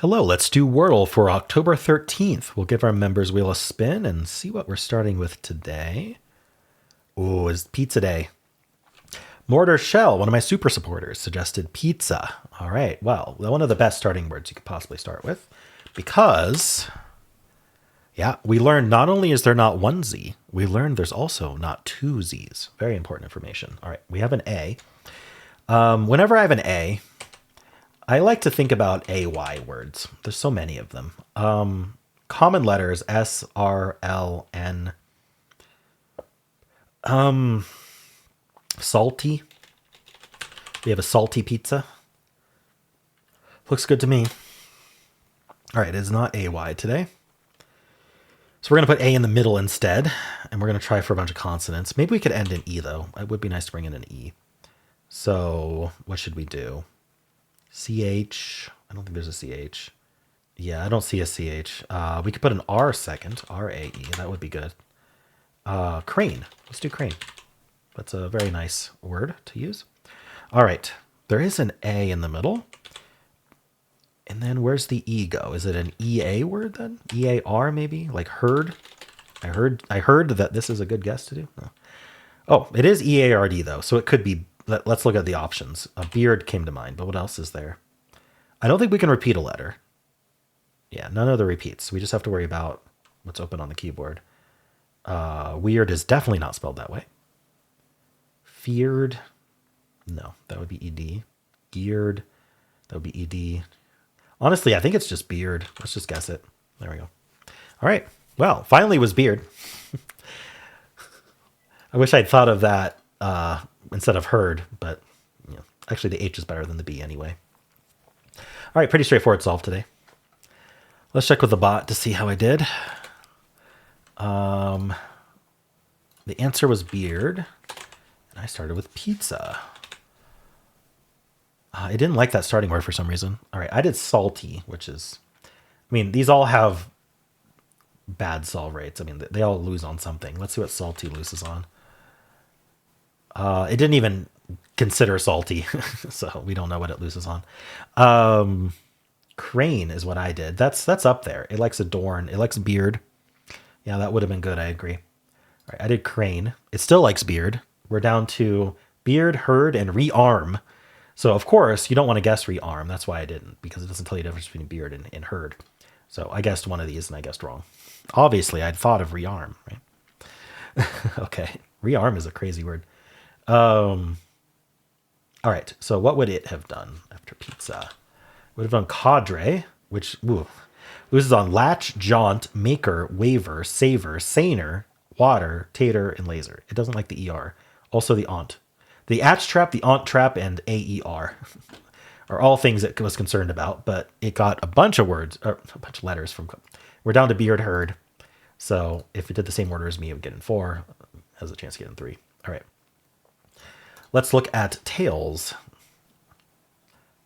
Hello, let's do Wordle for October 13th. We'll give our members wheel a spin and see what we're starting with today. Oh, it's pizza day. Mortar Shell, one of my super supporters, suggested pizza. All right, well, one of the best starting words you could possibly start with because, yeah, we learned not only is there not one Z, we learned there's also not two Zs. Very important information. All right, we have an A. Whenever I have an A, I like to think about AY words. There's so many of them. Common letters S, R, L, N. Salty. We have a salty pizza. Looks good to me. All right, it's not AY today. So we're going to put A in the middle instead, and we're going to try for a bunch of consonants. Maybe we could end in E, though. It would be nice to bring in an E. So what should we do? CH. I don't think there's a CH. Yeah, I don't see a CH. We could put an R second. R-A-E. That would be good. Crane. Let's do crane. That's a very nice word to use. All right. There is an A in the middle. And then where's the E go? Is it an EA word then? EAR maybe? Like heard? I heard that this is a good guess to do. No. Oh, it is EARD though. So it could be. Let's look at the options. A beard came to mind, but what else is there? I don't think we can repeat a letter. Yeah, none of the repeats. We just have to worry about what's open on the keyboard. Weird is definitely not spelled that way. Feared. No, that would be ED. Geared. That would be ED. Honestly, I think it's just beard. Let's just guess it. There we go. All right. Well, finally was beard. I wish I'd thought of that instead of heard, but actually the H is better than the B anyway. All right, pretty straightforward solve today. Let's check with the bot to see how I did. The answer was beard, and I started with pizza. I didn't like that starting word for some reason. All right, I did salty, which is, I mean, these all have bad solve rates. I mean, they all lose on something. Let's see what salty loses on. It didn't even consider salty, so we don't know what it loses on. Crane is what I did. That's up there. It likes adorn. It likes beard. Yeah, that would have been good. I agree. All right, I did crane. It still likes beard. We're down to beard, herd, and rearm. So, of course, you don't want to guess rearm. That's why I didn't, because it doesn't tell you the difference between beard and herd. So I guessed one of these, and I guessed wrong. Obviously, I'd thought of rearm, right? Okay, rearm is a crazy word. All right, so what would it have done after pizza? Would have done cadre, which loses on latch, jaunt, maker, waver, saver, saner, water, tater, and laser. It doesn't like the ER. Also the aunt. The atch trap, the aunt trap, and AER are all things it was concerned about, but it got a bunch of words, or a bunch of letters from. We're down to beard, herd. So if it did the same order as me, it would get in 4. Has a chance to get in 3. All right. Let's look at tails.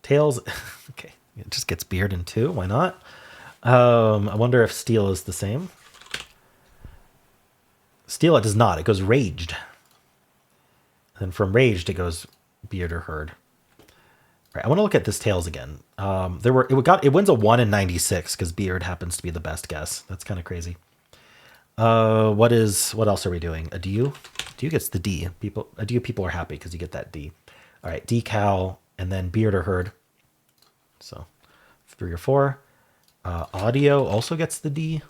Tails, okay, it just gets beard in 2. Why not? I wonder if steel is the same. Steel, it does not. It goes raged. And from raged, it goes beard or herd. All right, I want to look at this tails again. It wins a 1 in 96 because beard happens to be the best guess. That's kind of crazy. What else are we doing? A DU? DU gets the D. People are happy because you get that D. All right, decal, and then beard or herd. So 3 or 4. Audio also gets the D.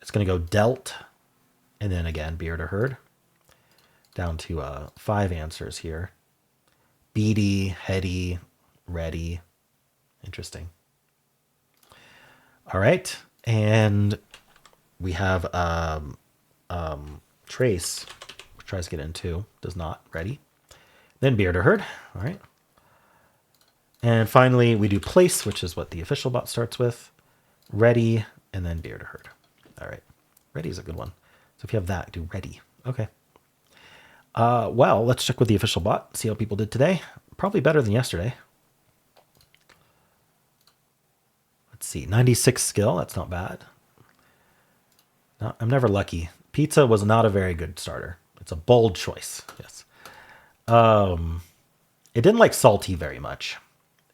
It's going to go dealt, and then again, beard or herd. Down to 5 answers here. Beady, heady, ready. Interesting. All right, and we have trace, which tries to get in 2, does not. Ready. Then beard or herd. All right. And finally, we do place, which is what the official bot starts with. Ready, and then beard or herd. All right. Ready is a good one. So if you have that, do ready. Okay. Well, let's check with the official bot, see how people did today. Probably better than yesterday. Let's see, 96 skill. That's not bad. No, I'm never lucky. Pizza was not a very good starter. It's a bold choice. Yes. It didn't like salty very much.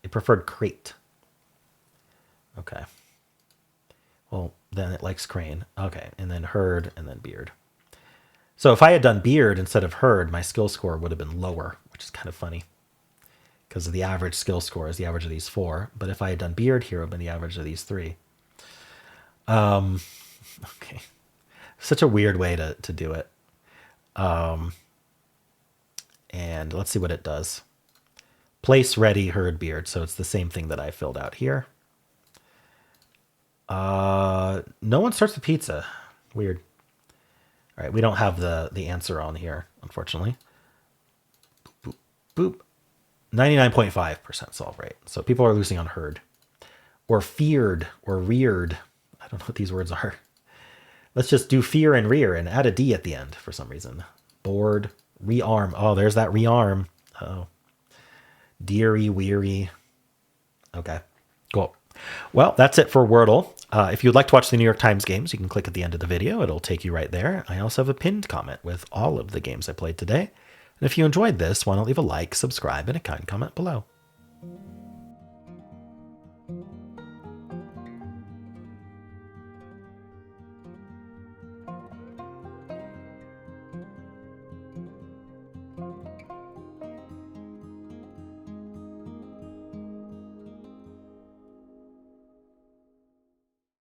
It preferred crate. Okay. Well, then it likes crane. Okay, and then herd, and then beard. So if I had done beard instead of herd, my skill score would have been lower, which is kind of funny because the average skill score is the average of these four. But if I had done beard here, it would have been the average of these three. Okay. Such a weird way to do it. And let's see what it does. Place ready herd beard. So it's the same thing that I filled out here. No one starts with pizza. Weird. All right, we don't have the answer on here, unfortunately. Boop, boop. 99.5% solve rate. So people are losing on herd. Or feared or reared. I don't know what these words are. Let's just do fear and rear and add a D at the end for some reason. Bored, rearm. Oh, there's that rearm. Oh. Deary, weary. Okay, cool. Well, that's it for Wordle. If you'd like to watch the New York Times games, you can click at the end of the video. It'll take you right there. I also have a pinned comment with all of the games I played today. And if you enjoyed this, why not leave a like, subscribe, and a kind comment below.